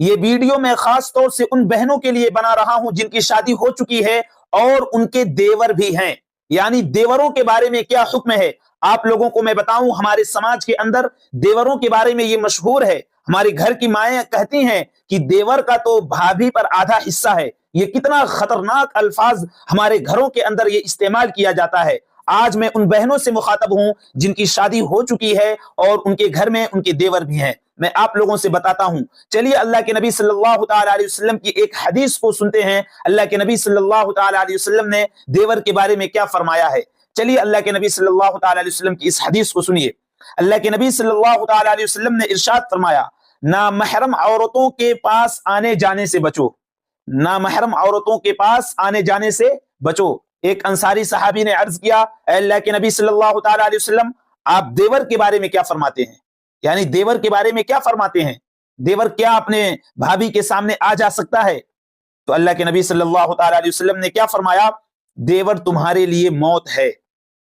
یہ ویڈیو میں خاص طور سے ان بہنوں کے لیے بنا رہا ہوں جن کی شادی ہو چکی ہے اور ان کے دیور بھی ہیں، یعنی دیوروں کے بارے میں کیا حکم ہے آپ لوگوں کو میں بتاؤں۔ ہمارے سماج کے اندر دیوروں کے بارے میں یہ مشہور ہے، ہمارے گھر کی مائیں کہتی ہیں کہ دیور کا تو بھابھی پر آدھا حصہ ہے۔ یہ کتنا خطرناک الفاظ ہمارے گھروں کے اندر یہ استعمال کیا جاتا ہے۔ آج میں ان بہنوں سے مخاطب ہوں جن کی شادی ہو چکی ہے اور ان کے گھر میں ان کے دیور بھی ہیں، میں آپ لوگوں سے بتاتا ہوں۔ چلیے اللہ کے نبی صلی اللہ تعالی علیہ وسلم کی ایک حدیث کو سنتے ہیں، اللہ کے نبی صلی اللہ تعالی علیہ وسلم نے دیور کے بارے میں کیا فرمایا ہے۔ چلیے اللہ کے نبی صلی اللہ تعالی علیہ وسلم کی اس حدیث کو سنیے۔ اللہ کے نبی صلی اللہ تعالی علیہ وسلم نے ارشاد فرمایا، نامحرم عورتوں کے پاس آنے جانے سے بچو، نامحرم عورتوں کے پاس آنے جانے سے بچو۔ ایک انصاری صحابی نے عرض کیا، اے اللہ کے نبی صلی اللہ تعالی علیہ وسلم، آپ دیور کے بارے میں کیا فرماتے ہیں؟ یعنی دیور کے بارے میں کیا فرماتے ہیں؟ دیور کیا اپنے بھابھی کے سامنے آ جا سکتا ہے؟ تو اللہ کے نبی صلی اللہ تعالی علیہ وسلم نے کیا فرمایا؟ دیور تمہارے لیے موت ہے،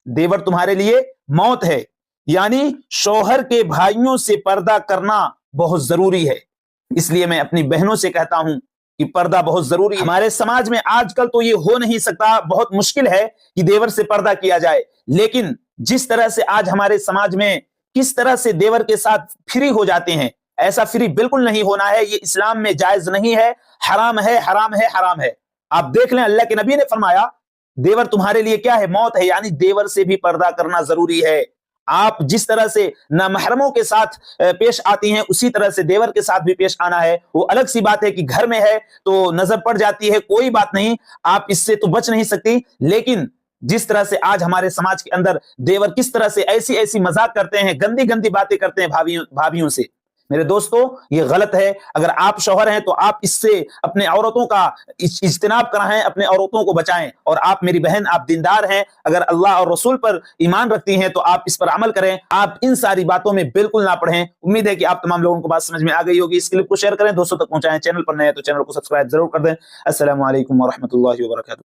دیور تمہارے لیے موت ہے، یعنی شوہر کے بھائیوں سے پردہ کرنا بہت ضروری ہے۔ اس لیے میں اپنی بہنوں سے کہتا ہوں کہ پردہ بہت ضروری ہے۔ ہمارے سماج میں آج کل تو یہ ہو نہیں سکتا، بہت مشکل ہے کہ دیور سے پردہ کیا جائے، لیکن جس طرح سے آج ہمارے سماج میں کس طرح سے دیور کے ساتھ فری ہو جاتے ہیں، ایسا فری بالکل نہیں ہونا ہے، یہ اسلام میں جائز نہیں ہے، حرام ہے، حرام ہے، حرام ہے۔ آپ دیکھ لیں اللہ کے نبی نے فرمایا دیور تمہارے لیے کیا ہے؟ موت ہے، یعنی دیور سے بھی پردہ کرنا ضروری ہے۔ آپ جس طرح سے نامحرموں کے ساتھ پیش آتی ہیں اسی طرح سے دیور کے ساتھ بھی پیش آنا ہے۔ وہ الگ سی بات ہے کہ گھر میں ہے تو نظر پڑ جاتی ہے، کوئی بات نہیں، آپ اس سے تو بچ نہیں سکتی، لیکن جس طرح سے آج ہمارے سماج کے اندر دیور کس طرح سے ایسی ایسی مذاق کرتے ہیں، گندی گندی باتیں کرتے ہیں بھابھیوں سے، میرے دوستو یہ غلط ہے۔ اگر آپ شوہر ہیں تو آپ اس سے اپنے عورتوں کا اجتناب کرائیں، اپنے عورتوں کو بچائیں، اور آپ میری بہن آپ دیندار ہیں، اگر اللہ اور رسول پر ایمان رکھتی ہیں تو آپ اس پر عمل کریں، آپ ان ساری باتوں میں بالکل نہ پڑھیں۔ امید ہے کہ آپ تمام لوگوں کو بات سمجھ میں آ گئی ہوگی۔ اس کلپ کو شیئر کریں، دوستوں تک پہنچائیں، چینل پر نئے ہیں تو چینل کو سبسکرائب ضرور کر دیں۔ السلام علیکم ورحمۃ اللہ وبرکاتہ۔